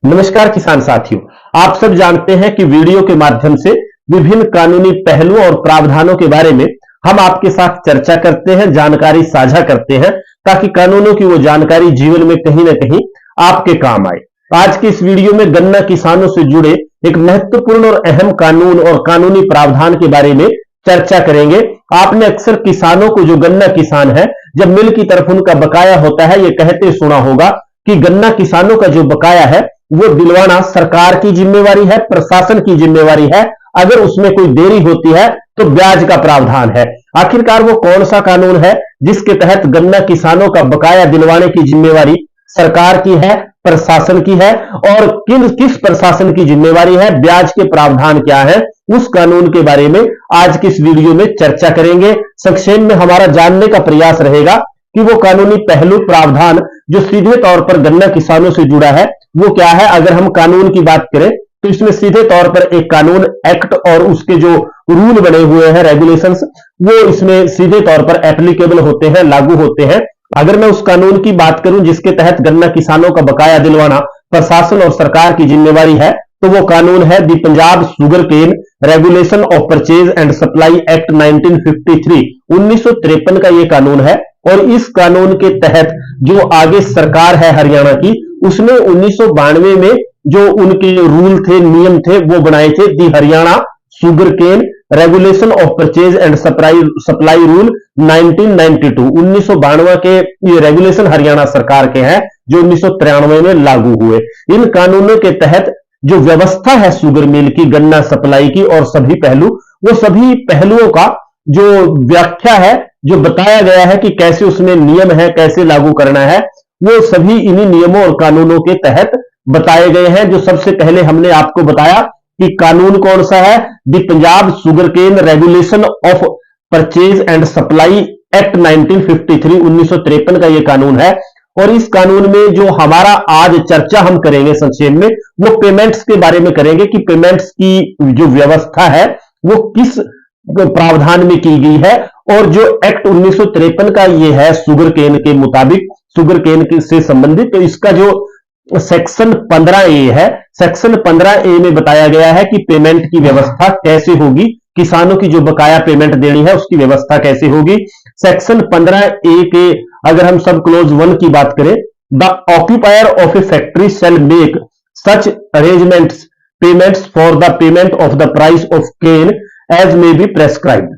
नमस्कार किसान साथियों, आप सब जानते हैं कि वीडियो के माध्यम से विभिन्न कानूनी पहलुओं और प्रावधानों के बारे में हम आपके साथ चर्चा करते हैं, जानकारी साझा करते हैं ताकि कानूनों की वो जानकारी जीवन में कहीं ना कहीं आपके काम आए। आज के इस वीडियो में गन्ना किसानों से जुड़े एक महत्वपूर्ण और अहम कानून और कानूनी प्रावधान के बारे में चर्चा करेंगे। आपने अक्सर किसानों को, जो गन्ना किसान है, जब मिल की तरफ उनका बकाया होता है, ये कहते सुना होगा कि गन्ना किसानों का जो बकाया है वो दिलवाना सरकार की जिम्मेवारी है, प्रशासन की जिम्मेवारी है। अगर उसमें कोई देरी होती है तो ब्याज का प्रावधान है। आखिरकार वो कौन सा कानून है जिसके तहत गन्ना किसानों का बकाया दिलवाने की जिम्मेवारी सरकार की है, प्रशासन की है, और किस प्रशासन की जिम्मेवारी है, ब्याज के प्रावधान क्या है, उस कानून के बारे में आज की इस वीडियो में चर्चा करेंगे। संक्षेप में हमारा जानने का प्रयास रहेगा कि वो कानूनी पहलू, प्रावधान जो सीधे तौर पर गन्ना किसानों से जुड़ा है वो क्या है। अगर हम कानून की बात करें तो इसमें सीधे तौर पर एक कानून, एक्ट और उसके जो रूल बने हुए हैं, रेगुलेशंस, वो इसमें सीधे तौर पर एप्लीकेबल होते हैं, लागू होते हैं। अगर मैं उस कानून की बात करूं जिसके तहत गन्ना किसानों का बकाया दिलवाना प्रशासन और सरकार की जिम्मेवारी है, तो वो कानून है the Punjab sugarcane regulation of purchase and supply act 1953, 1953 का ये कानून है। और इस कानून के तहत जो आगे सरकार है हरियाणा की, उसने 1992 में जो उनके रूल थे, नियम थे, वो बनाए थे the Haryana sugarcane regulation of purchase and supply rule 1992, 1992 के ये रेगुलेशन हरियाणा सरकार के हैं जो 1993 में लागू हुए। इन कानूनों के तहत जो व्यवस्था है शुगर मिल की, गन्ना सप्लाई की और सभी पहलू, वो सभी पहलुओं का जो व्याख्या है, जो बताया गया है कि कैसे उसमें नियम है, कैसे लागू करना है, वो सभी इन्हीं नियमों और कानूनों के तहत बताए गए हैं। जो सबसे पहले हमने आपको बताया कि कानून कौन सा है, the Punjab sugarcane regulation of purchase and supply act 1953, 1953 का यह कानून है। और इस कानून में जो हमारा आज चर्चा हम करेंगे संक्षेप में, वो पेमेंट्स के बारे में करेंगे कि पेमेंट्स की जो व्यवस्था है वो किस प्रावधान में की गई है। और जो एक्ट 1953 का ये है शुगर केन के मुताबिक, शुगर केन से संबंधित, तो इसका जो सेक्शन 15A है, सेक्शन 15A में बताया गया है कि पेमेंट की व्यवस्था कैसे होगी, किसानों की जो बकाया पेमेंट देनी है उसकी व्यवस्था कैसे होगी। सेक्शन 15A के अगर हम सब क्लोज 1 की बात करें, the occupier of a factory shall make such arrangements payments for the payment of the price of cane as may be prescribed,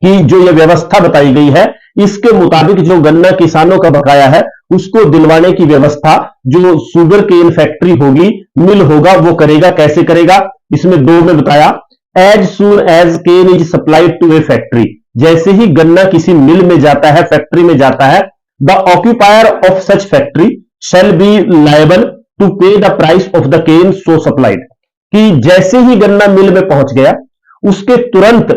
कि जो यह व्यवस्था बताई गई है इसके मुताबिक जो गन्ना किसानों का बकाया है उसको दिलवाने की व्यवस्था जो शुगर केन फैक्ट्री होगी, मिल होगा, वो करेगा। कैसे करेगा, इसमें 2 में बताया, as soon as cane is supplied to a factory, जैसे ही गन्ना किसी मिल में जाता है, फैक्ट्री में जाता है, the occupier of such factory shall be liable to pay the price of the cane so supplied, कि जैसे ही गन्ना मिल में पहुंच गया उसके तुरंत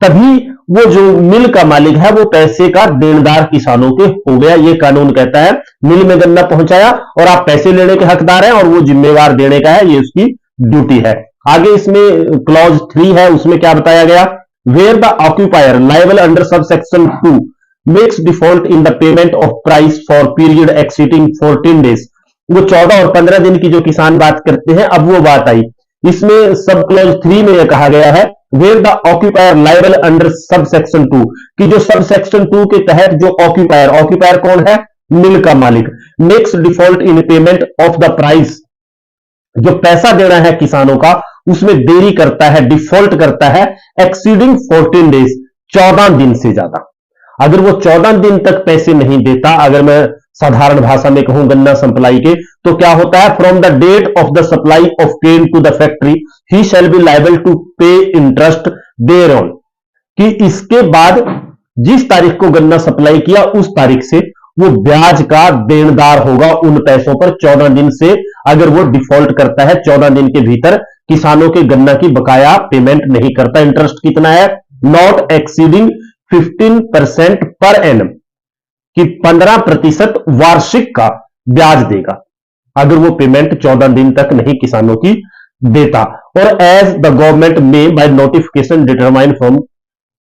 तभी वो जो मिल का मालिक है वो पैसे का देनदार किसानों के हो गया। ये कानून कहता है मिल में गन्ना पहुंचाया और आप पैसे लेने के हकदार हैं और वो जिम्मेवार देने का है, ये उसकी ड्यूटी है। आगे इसमें क्लॉज 3 है, उसमें क्या बताया गया, where the occupier liable under sub section 2 makes default in the payment of price for period exceeding 14 days, वो 14 और 15 दिन की जो किसान बात करते हैं, अब वो बात आई। इसमें सब क्लॉज 3 में यह कहा गया है, where the occupier liable under sub section 2, कि जो सब सेक्शन 2 के तहत जो ऑक्यूपायर, ऑक्यूपायर कौन है, मिल का मालिक, makes default in payment of the price, जो पैसा देना है किसानों का उसमें देरी करता है, डिफॉल्ट करता है, एक्सीडिंग 14 डेज, 14 दिन से ज्यादा। अगर वो 14 दिन तक पैसे नहीं देता, अगर मैं साधारण भाषा में कहूं गन्ना सप्लाई के, तो क्या होता है, from the date of the supply of cane to the factory he shall be liable to pay interest thereon, कि इसके बाद जिस तारीख को गन्ना सप्लाई किया उस तारीख से वो ब्याज का देनदार होगा उन पैसों पर 14 दिन से। अगर वो डिफॉल्ट करता है 14 दिन के भीतर किसानों के गन्ना की बकाया पेमेंट नहीं करता, इंटरेस्ट कितना है, नॉट एक्सीडिंग 15% पर एनम, कि 15% वार्षिक का ब्याज देगा अगर वो पेमेंट 14 दिन तक नहीं किसानों की देता। और as the government may by notification determine from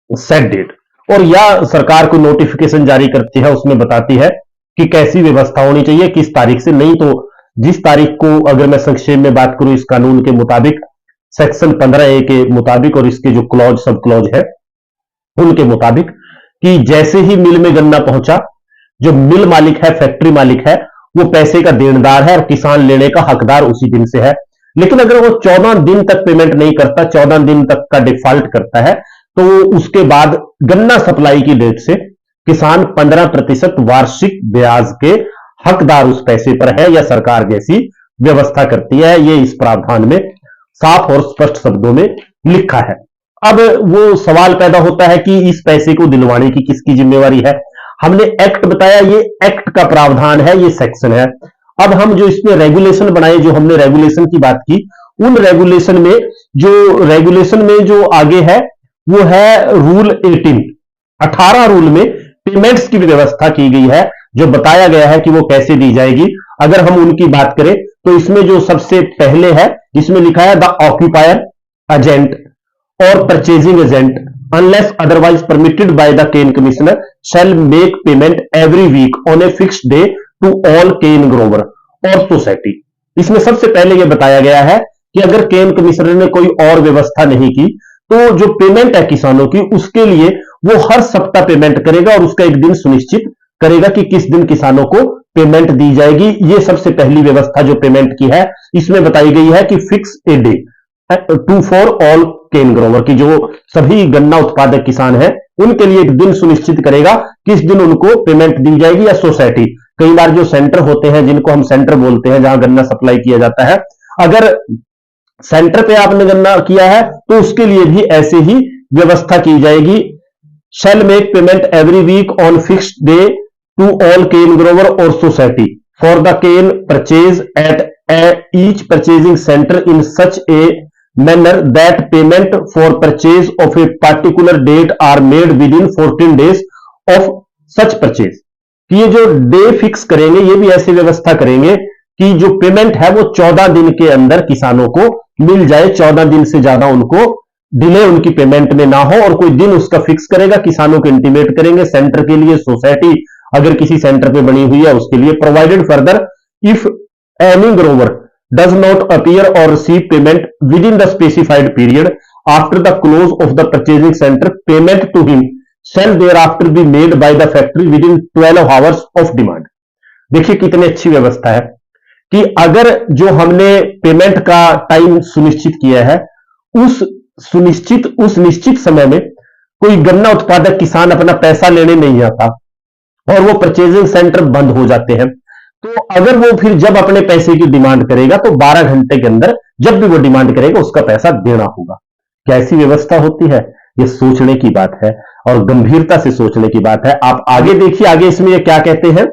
set date, और या सरकार को नोटिफिकेशन जारी करती है, उसमें बताती है कि कैसी व्यवस्था होनी चाहिए, किस तारीख से, नहीं तो जिस तारीख को, अगर मैं संक्षेप में बात करूं इस कानून के मुताबिक, सेक्शन 15A के मुताबिक और इसके जो क्लॉज सब क्लॉज है उनके मुताबिक, कि जैसे ही मिल में गन्ना पहुंचा, जो मिल मालिक है, फैक्ट्री मालिक है, वो पैसे का देनदार है और किसान लेने का हकदार उसी दिन से है। लेकिन अगर वो 14 दिन तक पेमेंट नहीं करता, 14 दिन तक का डिफॉल्ट करता है, तो उसके बाद गन्ना सप्लाई की डेट से किसान 15% वार्षिक ब्याज के हकदार उस पैसे पर है, या सरकार जैसी व्यवस्था करती है। ये इस प्रावधान में साफ और स्पष्ट शब्दों में लिखा है। अब वो सवाल पैदा होता है कि इस पैसे को दिलवाने की किसकी जिम्मेवारी है। हमने एक्ट बताया, ये एक्ट का प्रावधान है, ये सेक्शन है। अब हम जो इसमें रेगुलेशन बनाए, जो हमने रेगुलेशन की बात की, उन रेगुलेशन में जो आगे है वो है रूल 18 रूल में पेमेंट्स की व्यवस्था की गई है, जो बताया गया है कि वो कैसे दी जाएगी। अगर हम उनकी बात करें तो इसमें जो सबसे पहले है, इसमें लिखा है द ऑक्यूपायर एजेंट और purchasing agent unless otherwise permitted by the cane commissioner shall make payment every week on a fixed day to all cane grower और सोसाइटी। इसमें सबसे पहले यह बताया गया है कि अगर केन कमिश्नर ने कोई और व्यवस्था नहीं की तो जो पेमेंट है किसानों की, उसके लिए वो हर सप्ताह पेमेंट करेगा और उसका एक दिन सुनिश्चित करेगा कि किस दिन किसानों को पेमेंट दी जाएगी। ये सबसे पहली व्यवस्था जो पेमेंट की है, इसमें बताई गई है कि fix a day to for all cane grower, की जो सभी गन्ना उत्पादक किसान हैं उनके लिए एक दिन सुनिश्चित करेगा किस दिन उनको पेमेंट दी जाएगी। या सोसाइटी, कई बार जो सेंटर होते हैं, जिनको हम सेंटर बोलते हैं, जहां गन्ना सप्लाई किया जाता है, अगर सेंटर पे आपने गन्ना किया है तो उसके लिए भी ऐसे ही व्यवस्था की जाएगी। Shall make payment every week on fixed day to all cane grower और society for the cane purchase at each purchasing centre in such a manner that payment for purchase of a particular date are made within 14 days of such purchase। कि ये जो day fix करेंगे, ये भी ऐसी व्यवस्था करेंगे कि जो पेमेंट है वो 14 दिन के अंदर किसानों को मिल जाए, 14 दिन से ज्यादा उनको डिले उनकी पेमेंट में ना हो, और कोई दिन उसका फिक्स करेगा, किसानों को इंटीमेट करेंगे। सेंटर के लिए सोसाइटी अगर किसी सेंटर पे बनी हुई है उसके लिए, provided further if any Grover does not appear or receive payment within the specified period after the close of the purchasing center, payment to him shall thereafter be made by the factory within 12 hours of demand। देखिए कितनी अच्छी व्यवस्था है कि अगर जो हमने payment का टाइम सुनिश्चित किया है, उस निश्चित समय में कोई गन्ना उत्पादक किसान अपना पैसा लेने नहीं आता और वो परचेजिंग सेंटर बंद हो जाते हैं, तो अगर वो फिर जब अपने पैसे की डिमांड करेगा तो 12 घंटे के अंदर जब भी वो डिमांड करेगा उसका पैसा देना होगा। कैसी व्यवस्था होती है, ये सोचने की बात है और गंभीरता से सोचने की बात है। आप आगे देखिए, आगे इसमें ये क्या कहते हैं,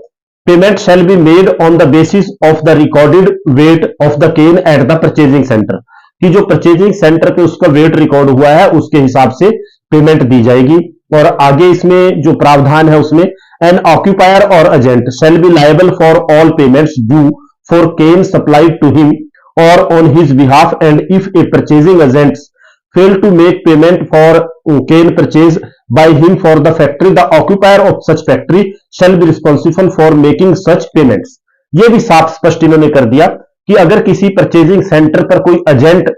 payment shall be made on the basis of the recorded weight of the cane at the purchasing centre, कि जो परचेजिंग सेंटर पे उसका वेट रिकॉर्ड हुआ है उसके हिसाब से पेमेंट दी जाएगी। और आगे इसमें जो प्रावधान है उसमें an occupier or agent shall be liable for all payments due for cane supplied to him or on his behalf, and if a purchasing agent fail to make payment for cane purchase by him for the factory, the occupier of such factory shall be responsible for making such payments। ये भी साफ स्पष्ट इन्होंने कर दिया कि अगर किसी परचेजिंग सेंटर पर कोई एजेंट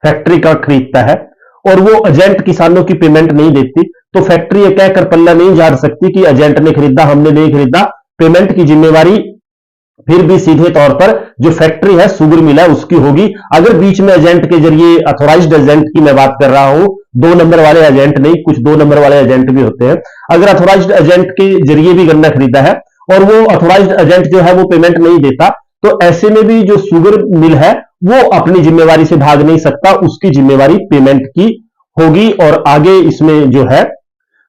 फैक्ट्री का खरीदता है और वो एजेंट किसानों की पेमेंट नहीं देती, तो फैक्ट्री ये कहकर पल्ला नहीं झाड़ सकती कि एजेंट ने खरीदा, हमने नहीं खरीदा। पेमेंट की जिम्मेवारी फिर भी सीधे तौर पर जो फैक्ट्री है, सुगर मिल है, उसकी होगी। अगर बीच में एजेंट के जरिए, अथोराइज्ड एजेंट की मैं बात कर रहा हूं, 2 नंबर वाले एजेंट नहीं, कुछ 2 नंबर वाले एजेंट भी होते हैं, अगर अथोराइज्ड एजेंट के जरिए भी गन्ना खरीदा है और वो अथोराइज्ड एजेंट जो है वो पेमेंट नहीं देता, तो ऐसे में भी जो सुगर मिल है वो अपनी जिम्मेवारी से भाग नहीं सकता, उसकी जिम्मेवारी पेमेंट की होगी। और आगे इसमें जो है,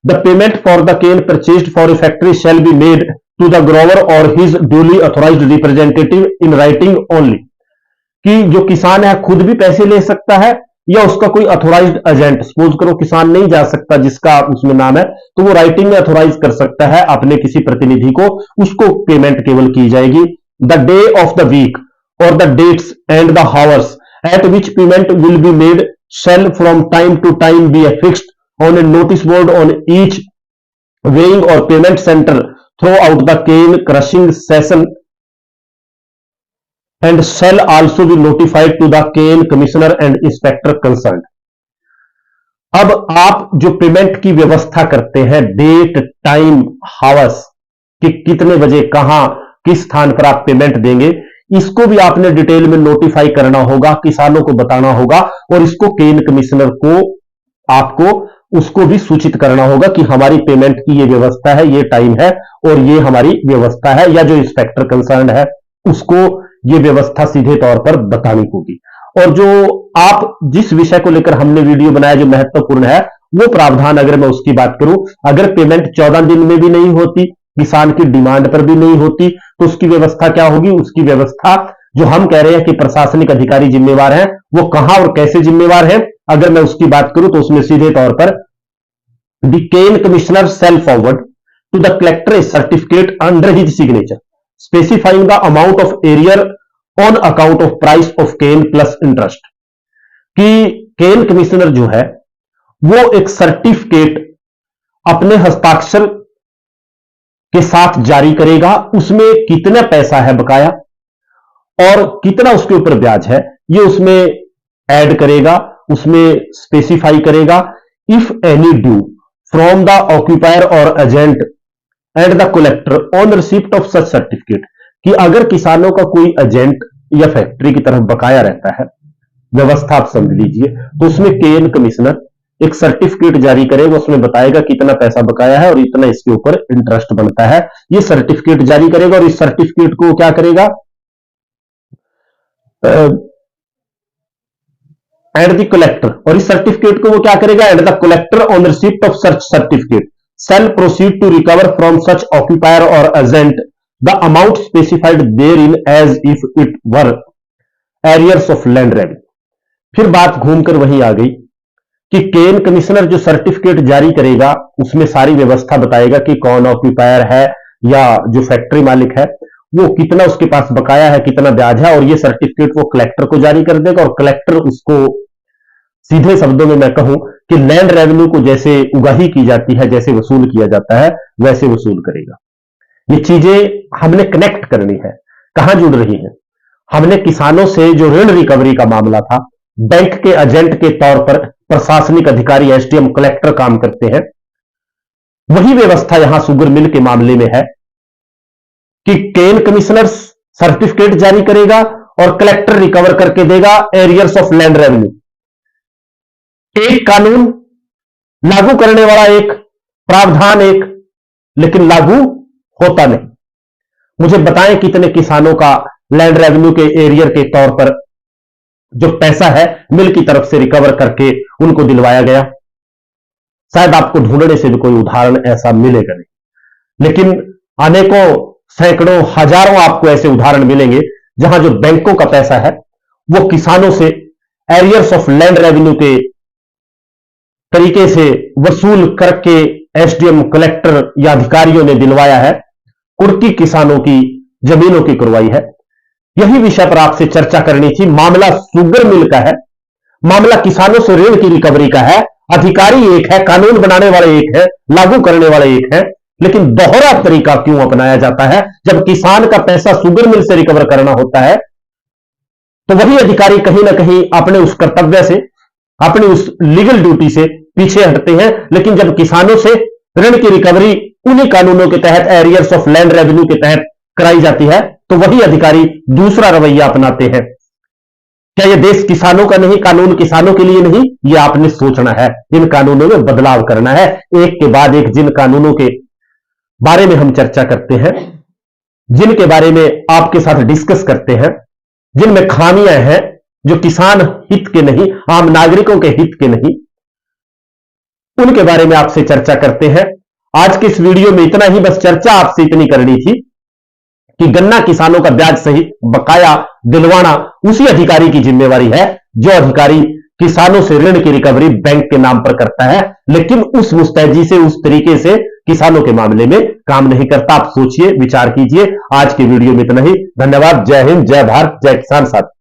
the payment for the cane purchased for a factory shall be made to the grower और his duly authorised representative in writing only, कि जो किसान है खुद भी पैसे ले सकता है या उसका कोई अथोराइज्ड एजेंट, सपोज करो किसान नहीं जा सकता जिसका उसमें नाम है, तो वो राइटिंग में अथोराइज कर सकता है अपने किसी प्रतिनिधि को, उसको पेमेंट केवल की जाएगी। The day of the week और the dates and the hours at which payment will be made shall from time to time be affixed on a notice board on each weighing or payment center throughout the cane crushing session and shall also be notified to the KN commissioner and inspector concerned. अब आप जो payment की व्यवस्था करते हैं, date, time, hours, कि कितने बजे, कहां, किस स्थान पर आप पेमेंट देंगे, इसको भी आपने डिटेल में नोटिफाई करना होगा, किसानों को बताना होगा, और इसको केन कमिश्नर को आपको उसको भी सूचित करना होगा कि हमारी पेमेंट की ये व्यवस्था है, ये टाइम है और ये हमारी व्यवस्था है, या जो इंस्पेक्टर कंसर्न है उसको ये व्यवस्था सीधे तौर पर बतानी होगी। और जो आप जिस विषय को लेकर हमने वीडियो बनाया जो महत्वपूर्ण है, वो प्रावधान अगर मैं उसकी बात करूं, अगर पेमेंट 14 दिन में भी नहीं होती, किसान की डिमांड पर भी नहीं होती, तो उसकी व्यवस्था क्या होगी? उसकी व्यवस्था जो हम कह रहे हैं कि प्रशासनिक अधिकारी जिम्मेवार हैं, वो कहां और कैसे जिम्मेवार हैं, अगर मैं उसकी बात करूं तो उसमें सीधे तौर पर the cane commissioner shall forward to the collector a certificate under his signature specifying the amount of arrear on account of price of cane plus interest, कि केन कमिश्नर जो है वो एक सर्टिफिकेट अपने हस्ताक्षर के साथ जारी करेगा, उसमें कितना पैसा है बकाया और कितना उसके ऊपर ब्याज है, ये उसमें ऐड करेगा, उसमें स्पेसिफाई करेगा। If any due from the occupier और agent and the collector on receipt of such certificate, कि अगर किसानों का कोई एजेंट या फैक्ट्री की तरफ बकाया रहता है, व्यवस्था आप समझ लीजिए, तो उसमें केन कमिश्नर एक सर्टिफिकेट जारी करेगा, उसमें बताएगा कितना पैसा बकाया है और इतना इसके ऊपर इंटरेस्ट बनता है, ये सर्टिफिकेट जारी करेगा। और इस सर्टिफिकेट को क्या करेगा? एंड द कलेक्टर, और इस सर्टिफिकेट को वो क्या करेगा? And the collector on receipt of such certificate shall proceed to recover from such occupier or agent the amount specified therein as if it were arrears of land revenue। फिर बात घूमकर वहीं आ गई कि केन कमिश्नर जो certificate जारी करेगा उसमें सारी व्यवस्था बताएगा कि कौन ऑक्यूपायर है या जो फैक्ट्री मालिक है वो कितना उसके पास बकाया है, कितना ब्याज है, और ये सर्टिफिकेट वो कलेक्टर को जारी कर देगा और कलेक्टर उसको सीधे शब्दों में मैं कहूं कि लैंड रेवेन्यू को जैसे उगाही की जाती है, जैसे वसूल किया जाता है, वैसे वसूल करेगा। ये चीजें हमने कनेक्ट करनी है, कहां जुड़ रही हैं? हमने किसानों से जो ऋण रिकवरी का मामला था, बैंक के एजेंट के तौर पर प्रशासनिक अधिकारी, एसडीएम, कलेक्टर काम करते हैं, वही व्यवस्था यहां शुगर मिल के मामले में है कि केन कमिश्नर सर्टिफिकेट जारी करेगा और कलेक्टर रिकवर करके देगा एरियर्स ऑफ लैंड रेवेन्यू। एक कानून लागू करने वाला एक, प्रावधान एक, लेकिन लागू होता नहीं। मुझे बताएं कितने किसानों का लैंड रेवेन्यू के एरियर के तौर पर जो पैसा है मिल की तरफ से रिकवर करके उनको दिलवाया गया? शायद आपको ढूंढने से भी कोई उदाहरण ऐसा मिलेगा नहीं, लेकिन अनेकों, सैकड़ों, हजारों आपको ऐसे उदाहरण मिलेंगे जहां जो बैंकों का पैसा है वो किसानों से एरियर्स ऑफ लैंड रेवेन्यू के तरीके से वसूल करके एसडीएम, कलेक्टर या अधिकारियों ने दिलवाया है, कुर्की किसानों की जमीनों की करवाई है। यही विषय पर आपसे चर्चा करनी थी। मामला शुगर मिल का है, मामला किसानों से ऋण की रिकवरी का है, अधिकारी एक है, कानून बनाने वाले एक है, लागू करने वाले एक है, लेकिन दोहरा तरीका क्यों अपनाया जाता है? जब किसान का पैसा शुगर मिल से रिकवर करना होता है तो वही अधिकारी कहीं ना कहीं अपने उस कर्तव्य से, अपनी उस लीगल ड्यूटी से पीछे हटते हैं, लेकिन जब किसानों से ऋण की रिकवरी उन्हीं कानूनों के तहत, एरियर्स ऑफ लैंड रेवेन्यू के तहत कराई जाती है, तो वही अधिकारी दूसरा रवैया अपनाते हैं। क्या यह देश किसानों का नहीं, कानून किसानों के लिए नहीं? यह आपने सोचना है, इन कानूनों में बदलाव करना है। एक के बाद एक जिन कानूनों के बारे में हम चर्चा करते हैं, जिनके बारे में आपके साथ डिस्कस करते हैं, जिनमें खामियां हैं, जो किसान हित के नहीं, आम नागरिकों के हित के नहीं, उनके बारे में आपसे चर्चा करते हैं। आज के इस वीडियो में इतना ही, बस चर्चा आपसे इतनी करनी थी कि गन्ना किसानों का ब्याज सहित बकाया दिलवाना उसी अधिकारी की जिम्मेवारी है जो अधिकारी किसानों से ऋण की रिकवरी बैंक के नाम पर करता है, लेकिन उस मुस्तैदी से, उस तरीके से किसानों के मामले में काम नहीं करता। आप सोचिए, विचार कीजिए। आज के वीडियो में इतना ही। धन्यवाद। जय हिंद, जय भारत, जय किसान साथी।